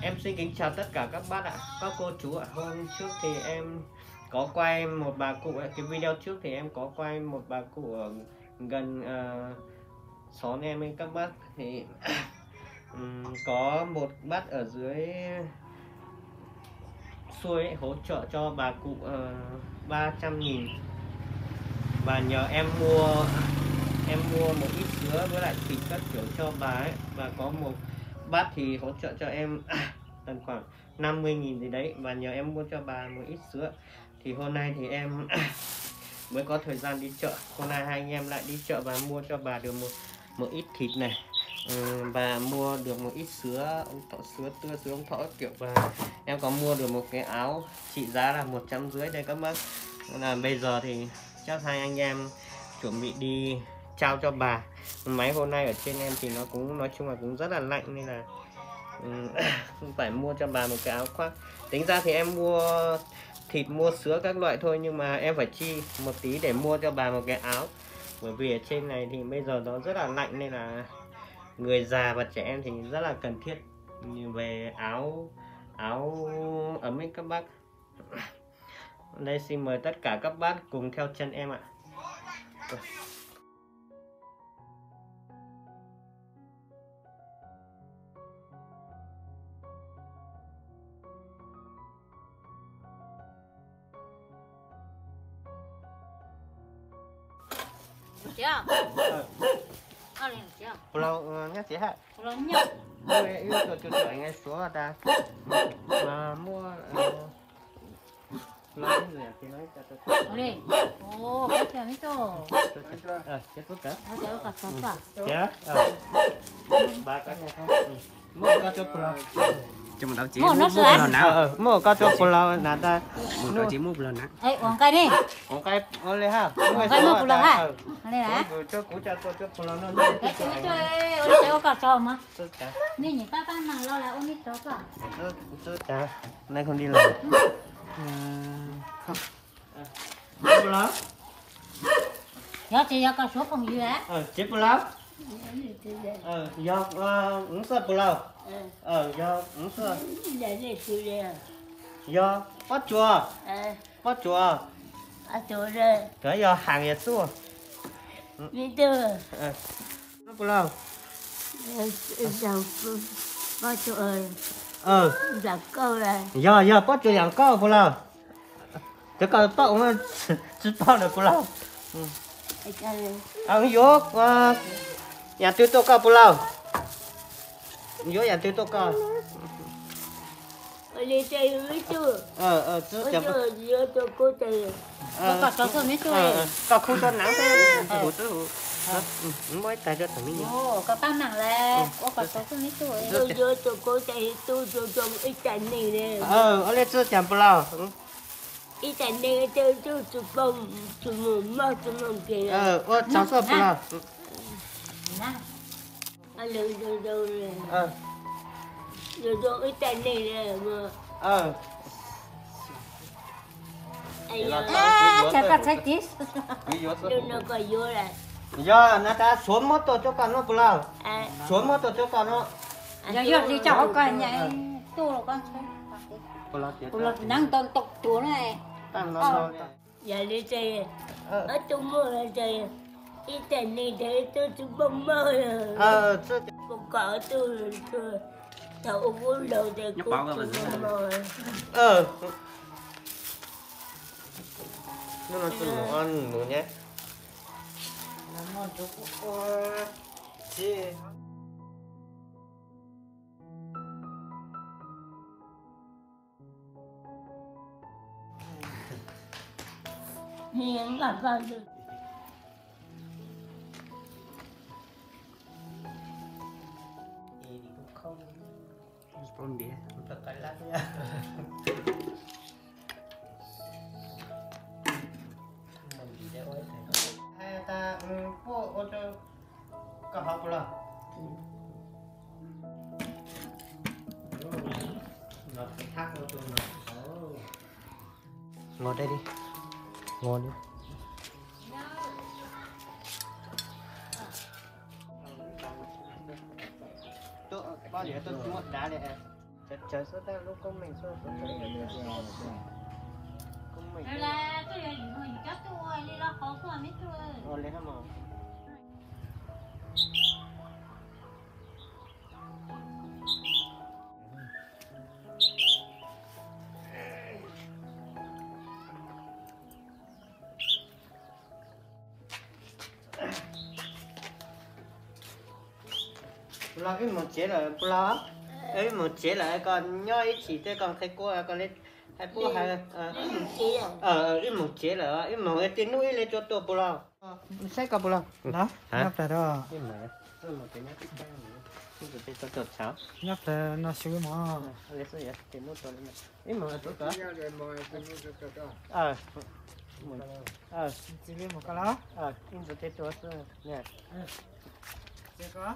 Em xin kính chào tất cả các bác ạ, các cô chú ạ. Hôm trước thì em có quay một bà cụ, cái video trước thì em có quay một bà cụ ở gần xóm em ấy các bác. Thì có một bác ở dưới xuôi ấy, hỗ trợ cho bà cụ 300.000 và nhờ em mua một ít sữa với lại thịt các kiểu cho bà ấy, và có một bác thì hỗ trợ cho em tầm khoảng 50.000 gì đấy, và nhờ em mua cho bà một ít sữa. Thì hôm nay thì em mới có thời gian đi chợ. Hôm nay hai anh em lại đi chợ và mua cho bà được một ít thịt này, và mua được một ít sữa ông thọ, sữa tươi, sữa ông thọ kiểu, và em có mua được một cái áo trị giá là 150 đây các bác. Là bây giờ thì chắc hai anh em chuẩn bị đi trao cho bà. Máy hôm nay ở trên em thì nó cũng nói chung là cũng rất là lạnh, nên là phải mua cho bà một cái áo khoác. Tính ra thì em mua thịt mua sữa các loại thôi, nhưng mà em phải chi một tí để mua cho bà một cái áo, bởi vì ở trên này thì bây giờ nó rất là lạnh, nên là người già và trẻ em thì rất là cần thiết về áo ấm ấy các bác. Đây, xin mời tất cả các bác cùng theo chân em ạ. Chưa? Lên chưa? Pulau nhắc chị hả? Pulau nhắc. Yêu cầu cho anh nghe số là ta mà mua nói gì thì nói cho tôi. Đây. Ồ, cái kia mấy chỗ. Chết tốt cả. Nó sẽ có sốt à? Dạ. Ba cái này không. Mua cao cho pulau. Cho mình đâu chỉ Mua nó sữa. Mua cao cho pulau là ta. Mình đâu chỉ mua lần á. Ê, uống cái đi. Một cái lên ha. Uống cái mua pulau ha. Đây hả? Cho củ cho pulau nó. Cái kia mấy chỗ ấy, nó sẽ có sốt mà. Tốt cả. Nè nhỉ, ta nàng lo là uống ít sốt à? Tốt cả. Nay không đi làm. Không. Pulau. Giờ thì giờ có sốt không gì á? Chết pulau. Do uống sữa pulau. Do uống sữa. Do bắt chùa. Bắt chùa. Cái do hàng nhiệt xua. Nó pulau. Bắt chùa ơi. Giặc câu này. Do bắt chùa giảng câu pulau. Cái câu bắt uống chỉ bắt được pulau. Vô nhà tôi tô cao pulau. Vô nhà tôi tô cao. Lên đây mấy chưa? Chứ chẳng có. Nhớ tôi có tiền. Có sốt không mấy chỗ? Có không cho nắng thế. Hủ tứ hủ. Mới tay cho thằng mình. Ồ, có ta nàng là có sốt không mấy chỗ? Nhớ tôi có tiền, tôi trồng ít tiền này nè. Ở đây chưa chẳng pulau. Ít tiền này tôi chụp bông, chụp mồm kìa. Cháu sợ pulau. Nè. Rồi nè. Rồi ít tiền này nè mà. Chắc có thấy tí. Rồi nó có vô này. Do nó ta xuống mất tôi cho con nó pulau. Xuống mất tôi cho con nó. Giờ thì cháu coi nhảy tu rồi con. Pulau Năng tôn tục chúa này. Giờ lên đây. Ở trong mưa là đây. Ít tiền này để tôi chụp bông mơ rồi. Còn có tôi thầu uống đầu để cô chụp bông mơ. Nó nói chung là ăn nữa nhé. Hiền là bao nhiêu? Con đĩa. Thật tay lát nha. Ta cô cho cả học là nó thác nó cho nó ngồi đây đi, ngồi đi. Tôi bao giờ tôi xuống đá để chờ số ta lúc con mình số số đấy là được rồi. Con mình. Đây là cái gì mình chắc tôi đi ra khó khăn mấy tôi. Ồ lấy hả mà. Là cái một chế là bla ấy một chế là còn nhoi chỉ tới còn thấy cô còn lên hay cô hay ít một chế là ít một cái tiếng núi lên cho tôi bla sai cả bla đó nhấp ra đó cái mà một cái nhát cái cái cái tôi chợt cháo nhấp ra nó xíu mà lấy số vậy tiếng núi tôi lên ít một tôi cả chỉ biết một cái đó in tôi thấy tôi nè chưa có